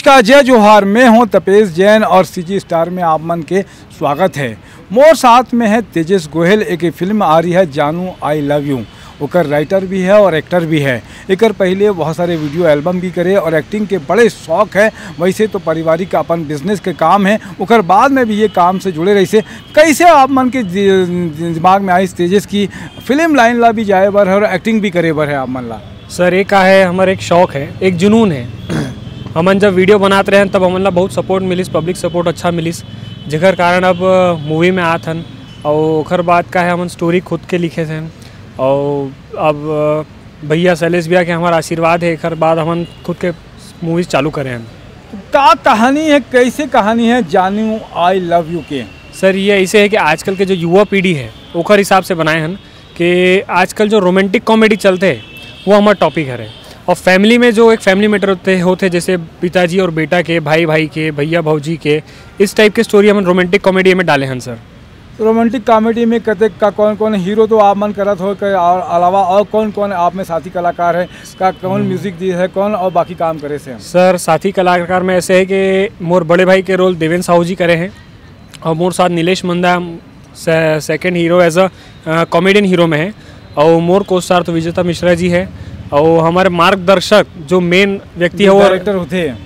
नमस्कार, जय जोहार। मैं हूं तपेश जैन और सीजी स्टार में आप मन के स्वागत है। मोर साथ में है तेजस गोयल। एक फिल्म आ रही है जानू आई लव यू। ओकर राइटर भी है और एक्टर भी है। एकर पहले बहुत सारे वीडियो एल्बम भी करे और एक्टिंग के बड़े शौक है। वैसे तो पारिवारिक अपन बिजनेस के काम है, ओकर बाद में भी ये काम से जुड़े रही से। कैसे आप मन के दिमाग में आई तेजस की फिल्म लाइन ला भी जाए बर है और एक्टिंग भी करे बर है आप मन ला? सर एक का है हमारे एक शौक है, एक जुनून है। हमन जब वीडियो बनाते रहे तब हमन ला बहुत सपोर्ट मिलिस, पब्लिक सपोर्ट अच्छा मिलिस, जेकर कारण अब मूवी में आत हन। और ओकर बाद का है हमन स्टोरी खुद के लिखे थे और अब भैया शैलेश भैया के हमारा आशीर्वाद है। एक बाद हमन खुद के मूवीज चालू करे हैं। का कहानी है, कैसे कहानी है जानू आई लव यू के? सर ये ऐसे है कि आजकल के जो युवा पीढ़ी है ओकर हिसाब से बनाए हैं कि आजकल जो रोमांटिक कॉमेडी चलते हैं वो हमारा टॉपिक है। और फैमिली में जो एक फैमिली मैटर होते जैसे पिताजी और बेटा के, भाई भाई के, भैया भौजी के, इस टाइप के स्टोरी हम रोमांटिक कॉमेडी में डाले हैं सर। रोमांटिक कॉमेडी में कते का कौन कौन हीरो तो आप मन करत हो के और अलावा और कौन कौन आप में साथी कलाकार है का कौन म्यूजिक दी है कौन और बाकी काम करे से? सर साथी कलाकार में ऐसे है कि मोर बड़े भाई के रोल देवेंद्र साहू जी करे हैं और मोर साथ Nilesh Manda second hero as a comedian hero में है। और मोर को स्टार तो विजेता मिश्रा जी है। और हमारे मार्गदर्शक जो मेन व्यक्ति है वो डायरेक्टर होते हैं।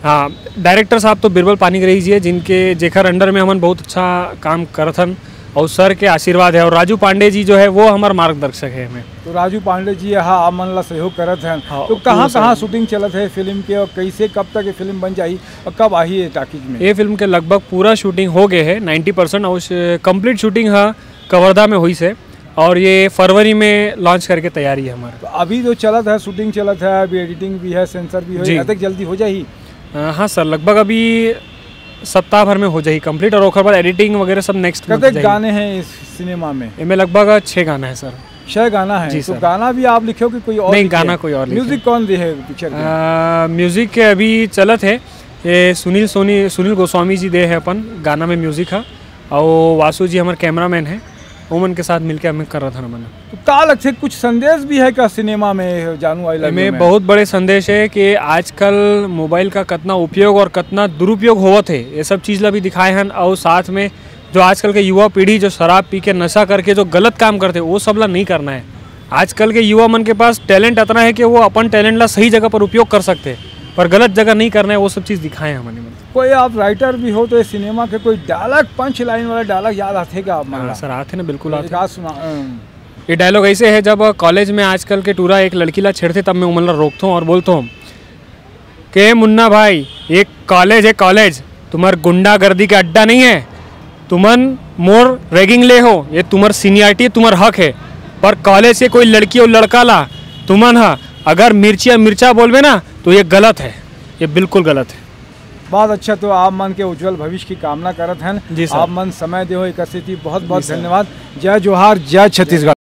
हाँ, डायरेक्टर साहब तो बिरबल पानीग्राही जी है, जिनके जेकर अंडर में हमन बहुत अच्छा काम करथन और सर के आशीर्वाद है। और राजू पांडे जी जो है वो हमारे मार्गदर्शक है हमें। तो राजू पांडे जी हाँ आप मन ला सहयोग करत हैं। हाँ, तो कहाँ शूटिंग चलत है फिल्म के और कैसे कब तक ये फिल्म बन जाई और कब आई है टाकीज में? ये फिल्म के लगभग पूरा शूटिंग हो गए है 90% और कंप्लीट शूटिंग है कवर्धा में हुई से। और ये फरवरी में लॉन्च करके तैयारी है हमारे। तो अभी जो चलत है शूटिंग चलत है, अभी एडिटिंग भी है, सेंसर भी है, तक जल्दी हो जाएगी? हाँ सर, लगभग अभी सप्ताह भर में हो जाएगी कंप्लीट और ओकर बाद एडिटिंग वगैरह सब नेक्स्ट मंथ। कितने गाने हैं इस सिनेमा में? इनमें लगभग 6 गाना है सर। 6 गाना है? तो गाना भी आप लिखे हो कि कोई और? नहीं, गाना कोई और। म्यूजिक कौन दे है पिक्चर के? म्यूजिक के अभी चलत है ये सुनील गोस्वामी जी दे है अपन गाना में म्यूजिक है। और वासु जी हमारे कैमरामैन है, ओमन के साथ मिलकर हमें कर रहा था मैंने। तो काल अच्छे कुछ संदेश भी है क्या सिनेमा में जानू आई लव यू में? बहुत बड़े संदेश है कि आजकल मोबाइल का कितना उपयोग और कितना दुरुपयोग होवत है, ये सब चीज़ ला भी दिखाए हैं। और साथ में जो आजकल के युवा पीढ़ी जो शराब पी के नशा करके जो गलत काम करते वो सब ला नहीं करना है। आजकल के युवा मन के पास टैलेंट इतना है कि वो अपन टैलेंट ला सही जगह पर उपयोग कर सकते हैं, पर गलत जगह नहीं करना है। वो सब चीज़ दिखाए हैं हमने। कोई आप राइटर भी हो तो इस सिनेमा के कोई डायलॉग, पंच लाइन वाला डायलॉग याद आते क्या आप? हाँ सर आते ना, बिल्कुल आते। सुना ये डायलॉग ऐसे है, जब कॉलेज में आजकल के टूरा एक लड़की ला छेड़ते तब मैं उमर रोकता हूँ और बोलता हूँ कि मुन्ना भाई ये कॉलेज है, कॉलेज तुम्हार गुंडागर्दी का अड्डा नहीं है। तुमन मोर रैगिंग ले हो, ये तुम्हार सीनियरिटी तुम्हार हक है, पर कॉलेज से कोई लड़की और लड़का ला तुमन हाँ अगर मिर्चा बोलवे ना तो ये गलत है, ये बिल्कुल गलत है। बहुत अच्छा। तो आप मन के उज्जवल भविष्य की कामना करत हैं। आप मन समय दे हो एक बहुत बहुत धन्यवाद। जय जोहार, जय छत्तीसगढ़।